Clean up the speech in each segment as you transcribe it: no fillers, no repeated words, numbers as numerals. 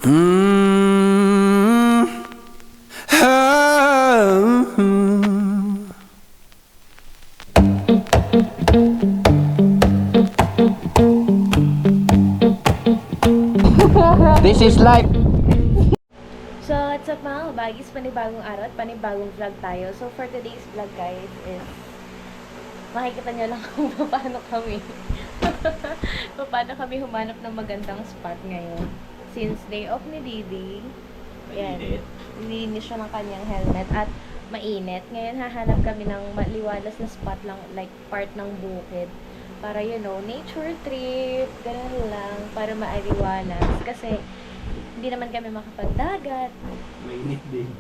This is life. So, what's up mga kabagis? Panibagong araw at panibagong vlog tayo. So, for today's vlog guys is makikita nyo lang kung paano kami humanap ng magandang spot ngayon. Since day off ni Didi, yan, nilinis siya ng kanyang helmet at mainit. Ngayon hahanap kami ng maliwalas na spot lang, like part ng bukid. Para nature trip, ganun lang, para maaliwalas. Kasi hindi naman kami makapagdagat.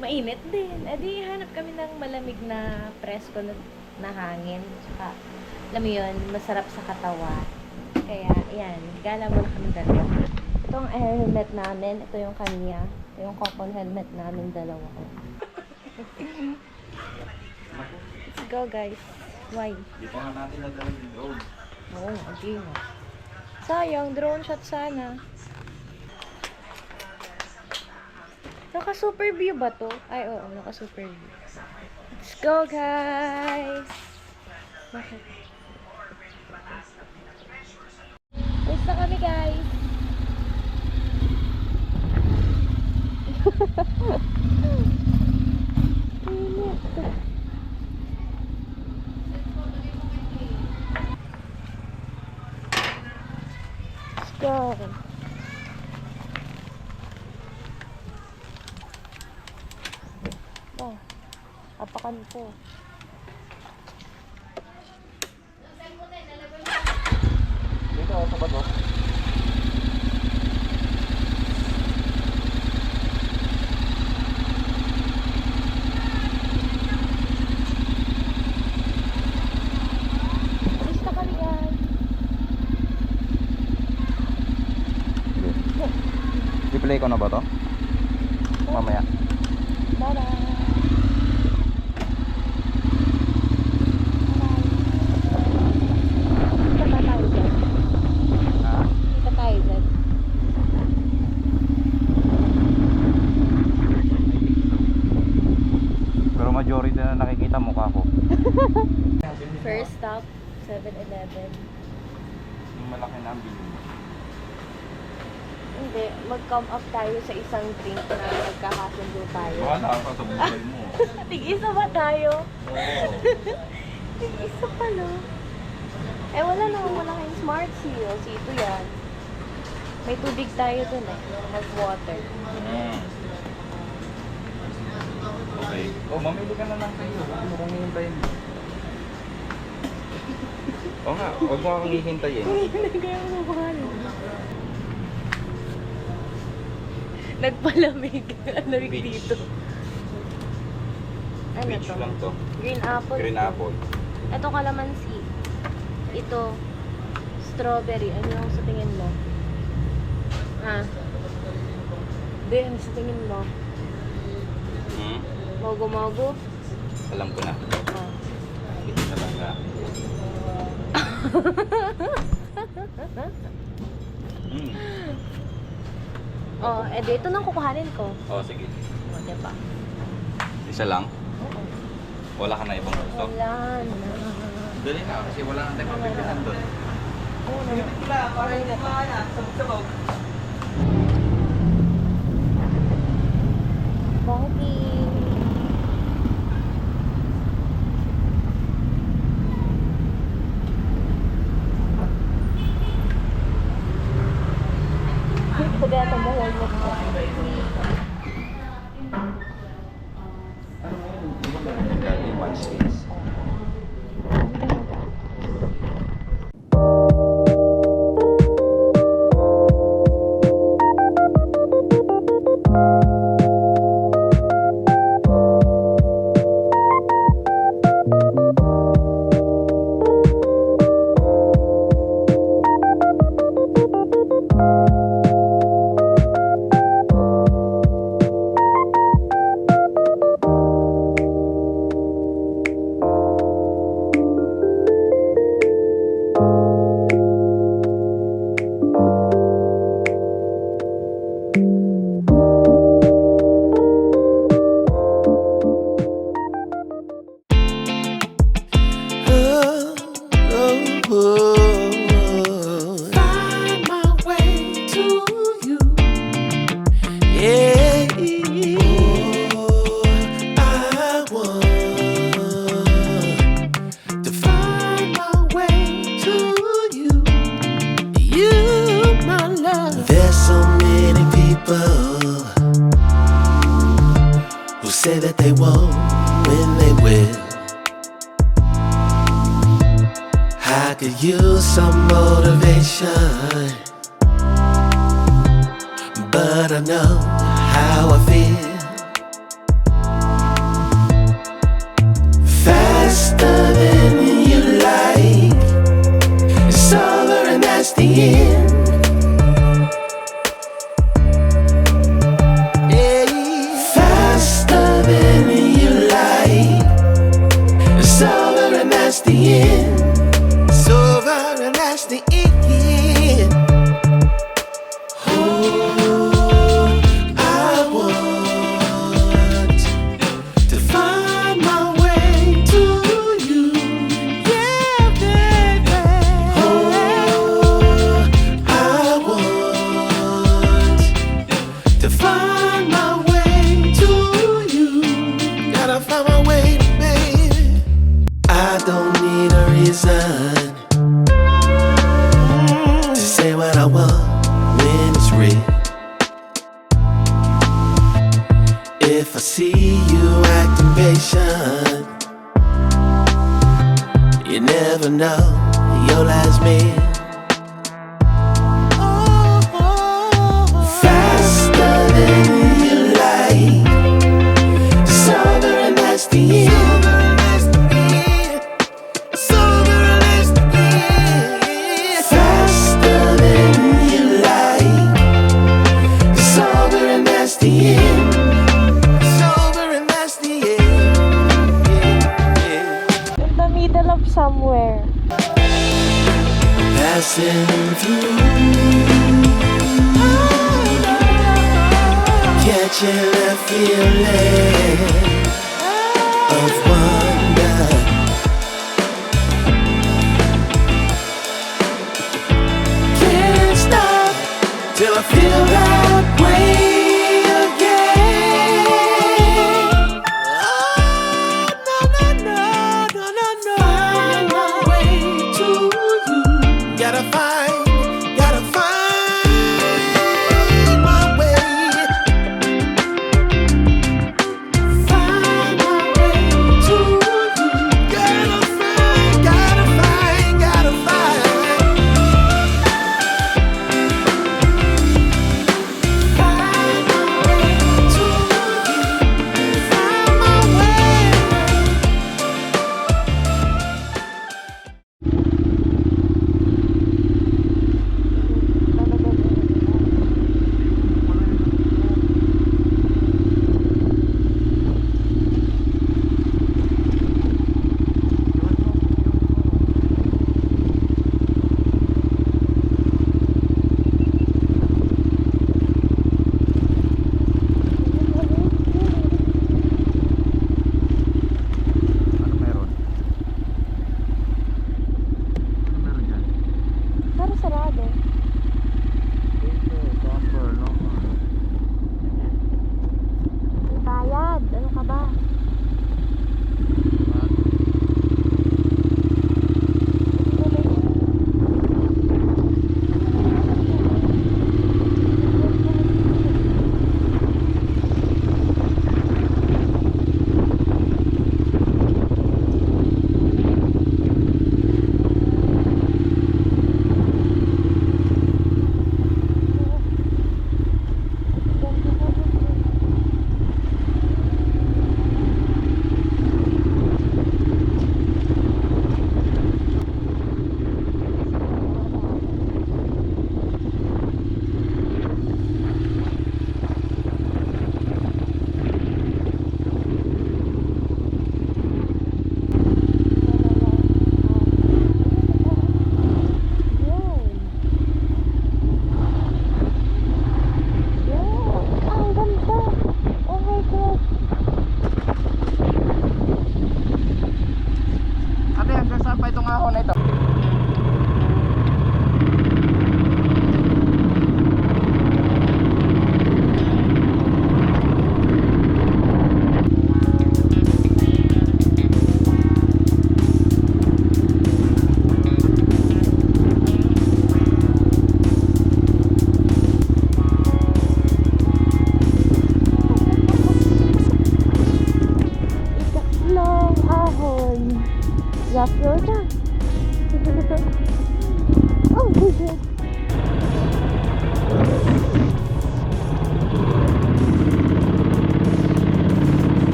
Mainit din. E di hanap kami ng malamig na presko na hangin. Tsaka, alam mo yun, masarap sa katawan. Kaya, yan, gala muna kami dalawa. Ito ang helmet namin. Ito yung kanya. Ito yung coupon helmet namin dalawa. Let's go guys. Why? Di pa nga natin nagawin yung drone. Oo, hindi nga. Sayang, drone shot sana. Naka-super view ba to? Ay, oo, naka-super view. Let's go, guys! Bakit? Basta kami, guys! Init. Let's go! Oh, apakan po. Dito sa bato. Basta kami, guys! I-play ko na ba to? Mamaya. Bye-bye! Pero majority na nakikita mukha ko. First stop, 7-Eleven. Yung malaki na ang bilhin. Hindi, mag-come up tayo sa isang drink na nagkakasundo tayo. Wala ka sa buhay mo. Tig-isa ba tayo? Oo. Tig-isa pala. Eh, wala namang malaking smart seal. Sito yan. May tubig tayo dun eh. Nag-water. Okay. Oh, mamili ka na lang kayo. Ano kung hihintayin mo? Oo nga, huwag mo akong hihintayin. Nagkaya mo mahal. Nagpalamig. Lamig Peach. dito. Ano Peach to? lang to. Green apple. Green apple. Ito kalamansi. Ito strawberry. Ano yung sa tingin mo? Ah. Hindi, ano sa tingin mo? Mogo-mogo? Alam ko na. Ah. Hindi na lang ka. Oh, ito nang kukuhanin ko. Oh, sige. O, diba? Isa lang? Oo. Wala ka na ibang gusto? Wala na. Dali na kasi wala nang tayo mabibilan doon. Oo na. Bongki. Sabi natin the helmet mo. One space. that they won't when they will. I could use some motivation, but I know how I feel. Faster than you like, it's over and that's the end. Faster than you like, it's over and that's the end. It's over and that's the end. Oh, I want to find my way to you, yeah, baby. Oh, I want to find my way to you. Gotta find my way, baby. I don't need a reason to say what I want when it's real. If I see you acting patient, you never know your last meal. Faster than you like, it's over and that's the end. It's over and that's the end. Faster than you like, it's over and that's the end. It's over and that's the end. In the middle of somewhere. Passing through, catching a feeling of wonder. Can't stop till I feel that way again. Oh, no. Find my way to you. Gotta find my way.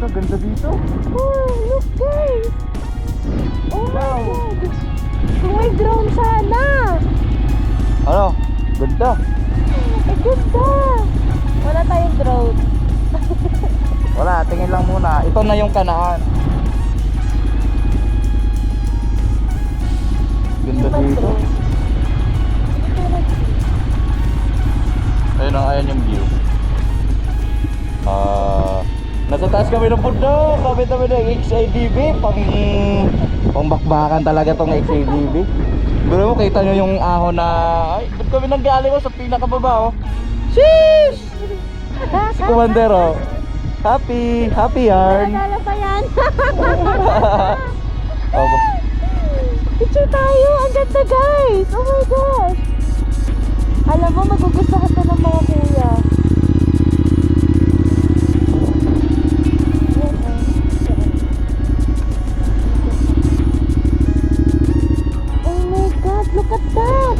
Ganda, ganda dito. Oh, look guys! Oh my Wow. God! Kung may drone sana! Ano? Ganda. Eh, ganda! Wala tayong drone. Wala, tingin lang muna. Ito na yung Kanaan. Ganda Yung dito. drone. Ayun ang ayan yung view. Nasa taas kami ng bundok. Kapit kami ng XADV. Pangbakbakan talaga tong XADV. Pero mo kita nyo yung ahon na... Ay, ba't kami nanggaling sa pinakababa oh. Sheesh! Si Commander oh. Happy yarn. Nalala pa yan. Oh, Picture tayo! Ang ganda guys! Oh my gosh! Alam mo, magugustuhan to ng mga kuya. Oh my God! Look at that!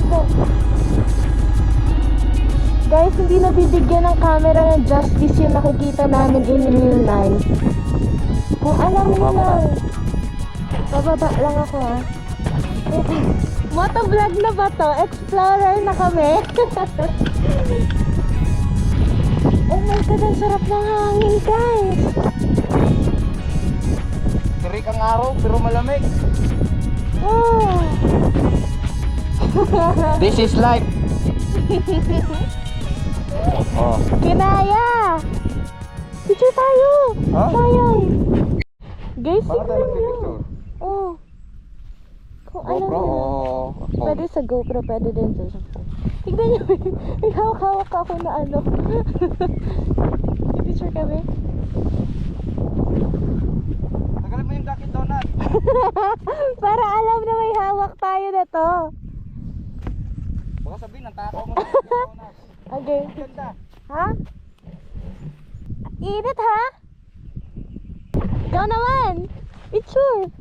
Guys, hindi nabibigyan ng camera ng justice yung nakikita namin in real life. Kung alam mo lang. Bababa lang ako ha. Motovlog na ba to? Explorer na kami. Oh my God, ang sarap ng hangin guys. Tirik ang araw pero malamig. Oh. This is life. Oh. Kinaya! Picture tayo! Ha? Sayang! Guys, Bakit tayo tignan nyo. magpipicture? Oh. Kung alam GoPro nyo. o Pwede sa GoPro, pwede din sa phone. Tignan nyo, may hawak-hawak ako na ano. Picture kami. Tagalin mo yung Dunkin Donut. Para alam na may hawak tayo na to. Baka sabihin, natakaw mo na yung Dunkin Donut. Okay. Ganda. Ha? Init ha? Ikaw naman! Picture!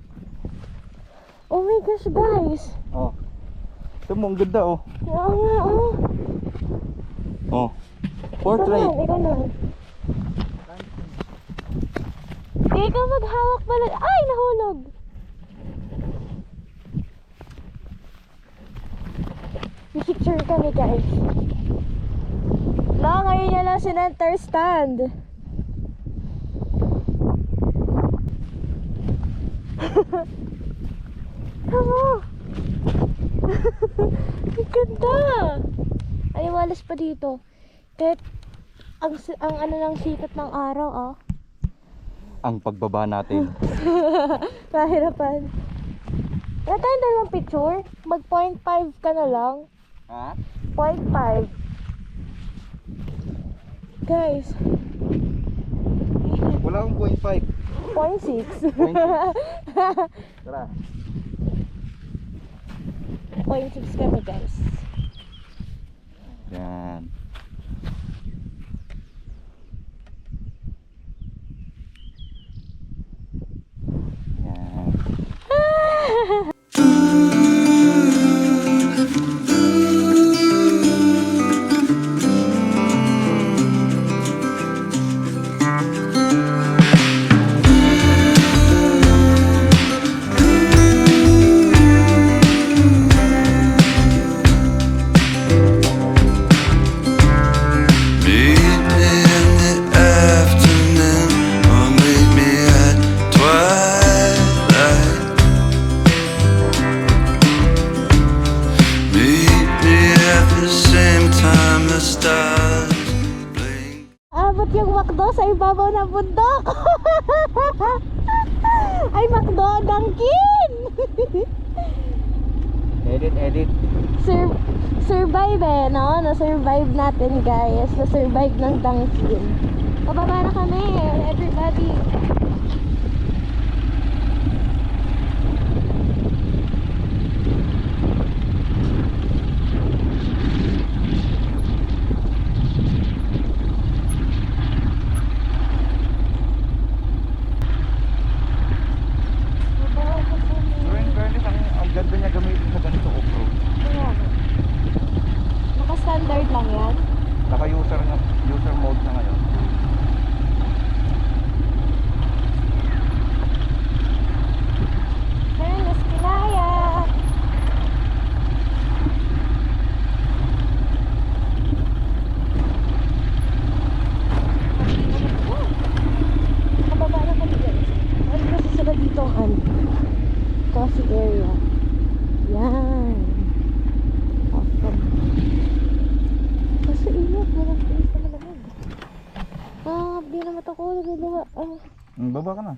Oh my gosh guys! Oh. Ito mo, ang ganda oh. Oo nga oh! Oh. Portrait. Ikaw naman. Ikaw maghawak pala. Ay! Nahulog! Picture kami guys. No, ngayon niya lang sinenter stand. Tama! Ang ganda! Ay, walas pa dito. Kahit ang ano ng sikat ng araw, oh. Ang pagbaba natin. Mahirapan. Wala tayong dalawang picture. Mag 0.5 ka na lang. Ha? 0.5. Guys, Wala akong 0.5. 0.6. Tara. 0.6 kami guys. Yan. Yan. Meet me in the afternoon, or meet me at twilight. Meet me at the same time the stars blink. Abot yung McDo sa ibabaw ng bundok. Ay, McDo, Dunkin! Edit. Survive eh, no? Na-survive natin guys. Na-survive ng Dunkin. Pababa na kami, everybody. Pero in fairness, ang ganda niya gamitin sa ganito off-road. Naka-standard lang yan. Naka-user mode na ngayon. sila dito ang coffee area. Yan. Awesome. Kasi ingat, walang space na malamig. Di na mata ko, nagagawa. Baba ka na.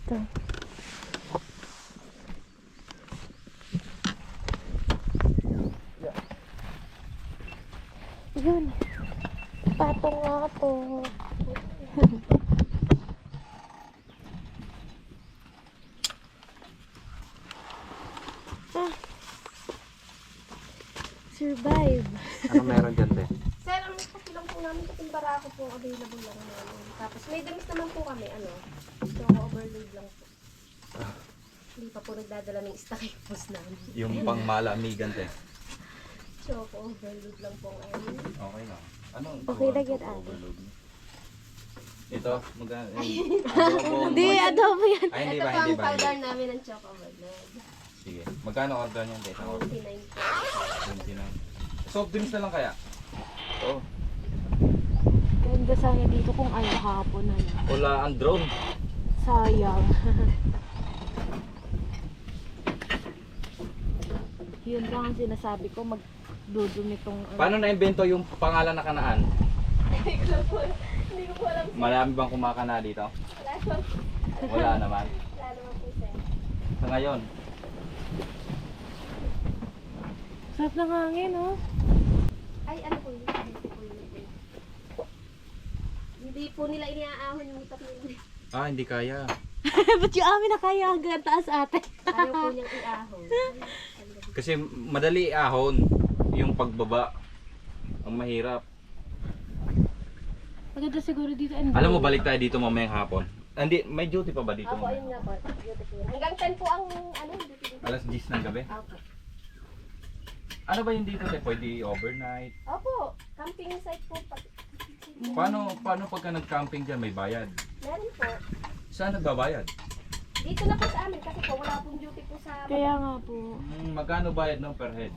Ito. Yun. Patong nga po. Survive. Ano meron dyan, te? Sir, ang kape lang po namin, kaping barako po available lang namin. Tapos may damis naman po kami, so overload lang po. Hindi pa po nagdadala ng stakipos namin. Yung pang malamigan, te. So overload lang po ngayon. Okay lang. Ano? Okay na yun, ate. Ito, magkano? Adobo. Hindi, adobo yan. Ay, hindi Ito ba, po hindi ang ba? powder namin ng choco overload. Sige. Magkano order niyan, te? Sa order? 29 po. 29. Soft drinks na lang kaya? Oo. Ganda sana dito kung ano hapon na lang. Wala ang drone. Sayang. Yun lang ang sinasabi ko, magdudumi tong Paano na-invento yung pangalan na Kanaan? Hindi ko po alam. Marami bang kumakana dito? Wala naman. Wala naman po sir. Sa ngayon, sarap ng hangin, oh. Ay, ano po yun? Hindi po nila iniaahon yung utak nila. hindi kaya. Ba't yung amin na kaya hanggang taas ate? Ayaw po niyang iahon. Kasi madali ahon yung pagbaba. Ang mahirap. Maganda siguro dito. Alam mo, balik tayo dito mamayang hapon. Hindi, may duty pa ba dito? Opo, ayun mamaya? nga po. Beautiful. Hanggang 10 po ang duty dito. Alas 10 ng gabi. Opo. Ano ba yung dito? Pwede overnight? Opo, camping site po. Paano pagka nag-camping dyan, may bayad? Meron po. Saan nagbabayad? Dito na po sa amin kasi po wala pong duty po sa Kaya nga po. Magkano bayad no per head?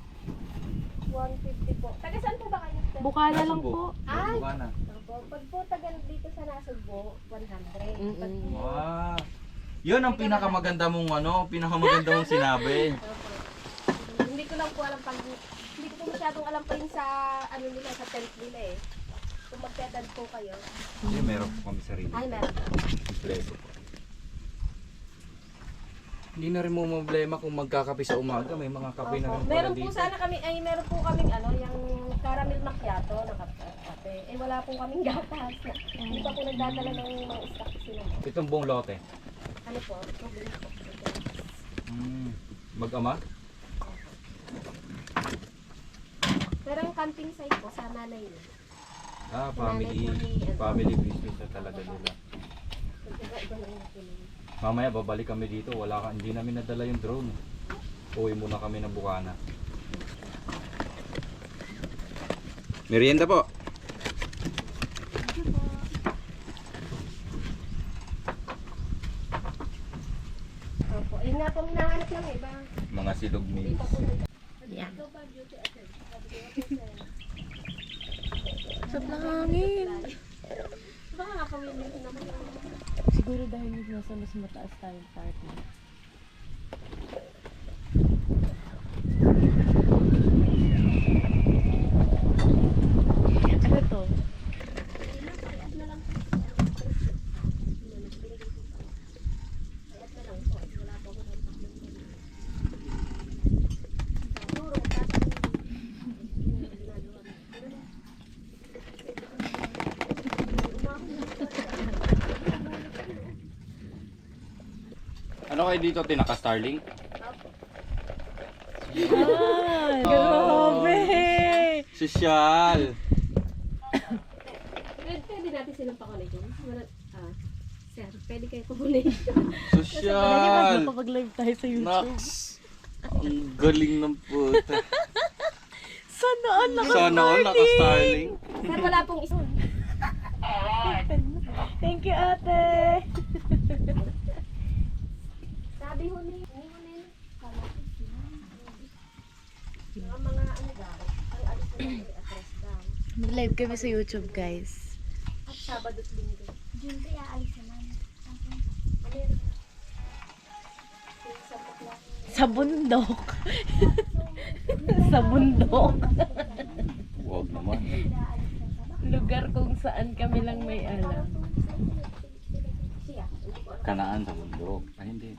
150 po. Taga saan po ba kayo? sir? Bukala lang Nasugbo. po. Ay! Bukana. Opo, pag po taga dito sa Nasugbo, 100. Pag po, Wow. Yun ang pinakamaganda mong pinakamaganda mong sinabi. Opo. Hindi ko lang po alam hindi ko po masyadong alam pa yun sa nila sa tent nila eh. Kung magte-tent po kayo. Hindi, meron po kami sarili. Ay, meron po. Kompleto po. Hindi na rin mo problema kung magkakape sa umaga. May mga kape na rin pala Meron po dito. sana kami, meron po kaming yung caramel macchiato na kape. Wala po kaming gatas. Hindi pa po nagdadala ng mga stock sila. Itong buong lote. Ano po? Problem po. Mag-ama? Pero yung camping site po sa nanay niya. Family business na talaga nila. Iba lang na po nila. Mamaya babalik kami dito. Hindi namin nadala yung drone. Uwi muna kami ng Bukana. Merienda po. Opo. Yun nga po hinahanap ng iba. Mga silog meals. Yan. Ito pa beauty attend. Sarap ng hangin. Baka nakakawin din naman. Siguro dahil yung nasa mas mataas tayong part na. Ano to? Ano kayo dito? Tinaka-Starlink? Grabe! Sosyal! Pwede natin silang pakulitin. Sir, pwede kayo pakulitin. Sosyal! Magpapag-live tayo sa YouTube. Nax! Ang galing ng puta. Sana all Sana all naka-Starlink. Sir, wala pong isa. Thank you, ate! Sabi ho ni mga daw, ang alis na lang i-address daw. Mag-live kami sa YouTube, guys. At Sabado at Linggo. June kaya alis na lang. Sa bundok. Sa bundok. Huwag naman. Lugar kung saan kami lang may alam. Kanaan sa bundok. Ay, hindi.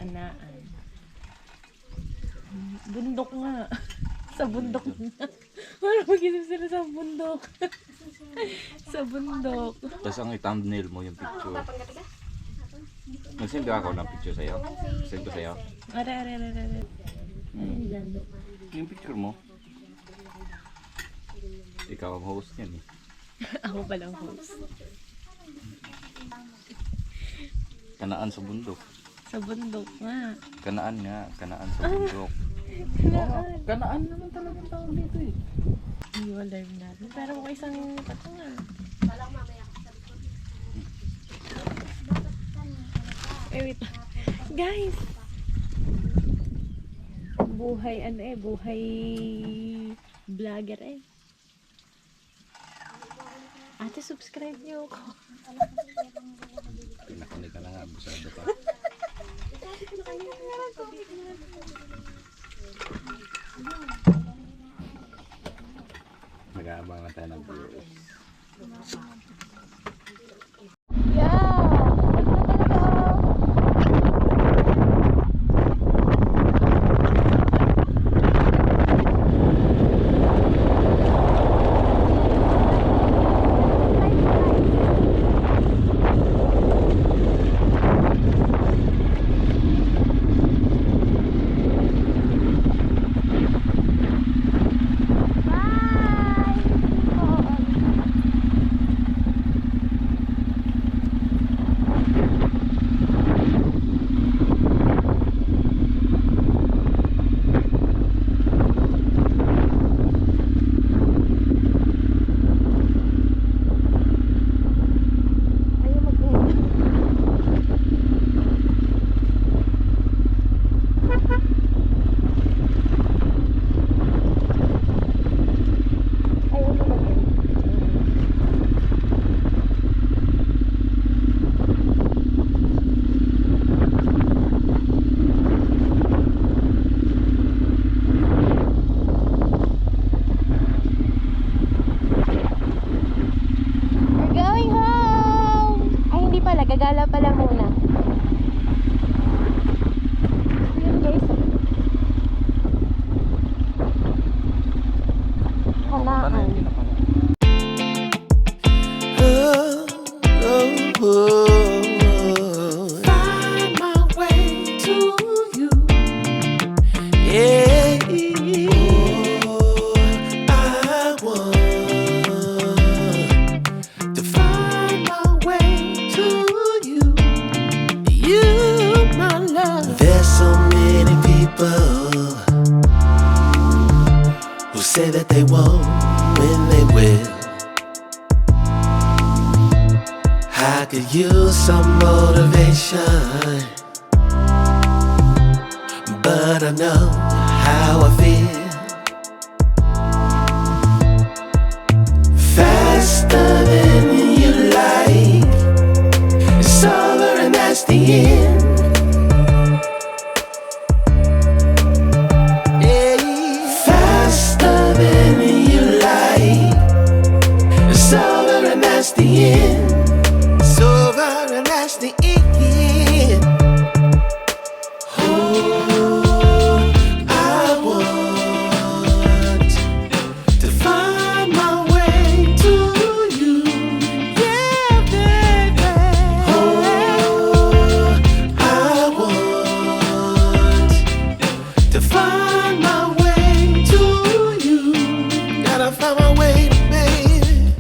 Anaan. Bundok nga. Sa bundok nga. Wala mag-isip sila sa bundok. Sa bundok. Tapos ang i-thumbnail mo yung picture. Nag-send ako ng picture sa'yo. Send ko sa'yo. Are. Yung picture mo. Ikaw ang host yan eh. Ako palang host. Kanaan sa bundok. Sa bundok nga. Kanaan nga. Kanaan sa bundok. Kanaan. Kanaan naman talaga ang tawag dito eh. Hindi mo alarm natin. Pero mo isang patungan. Wait. Guys! Buhay buhay vlogger eh. Ate, subscribe niyo ako. Pinakunik ka na nga. Busado pa. Nag-aabang na tayo ng viewers. Gagala pala muna. Yun guys. Kanaan. Find my way to you. Yeah. I want to find my way to you. You, my love. There's so many people who say that they won't when they will. I could use some motivation, but I know how I feel. Faster than you like, it's over and that's the end. Yeah. Faster than you like, it's over and that's the end. It's over and that's the end. Oh, I want to find my way to you. Yeah, baby. Oh, I want to find my way to you. Gotta find my way, baby.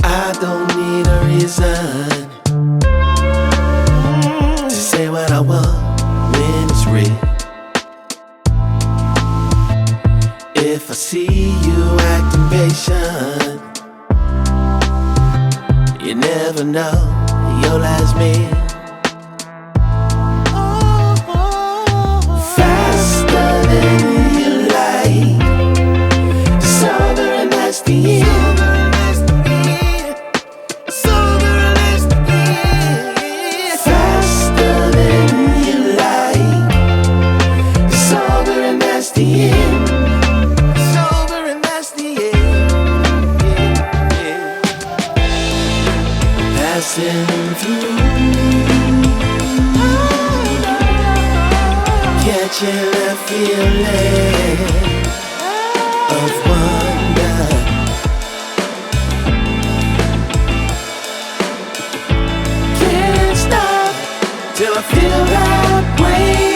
I don't need a reason to say what I want when it's real. If I see you acting patient, you never know your last meal. Faster than you like, it's over and that's the end. Faster than you like, Catching a feeling of wonder. Can't stop till I feel that way.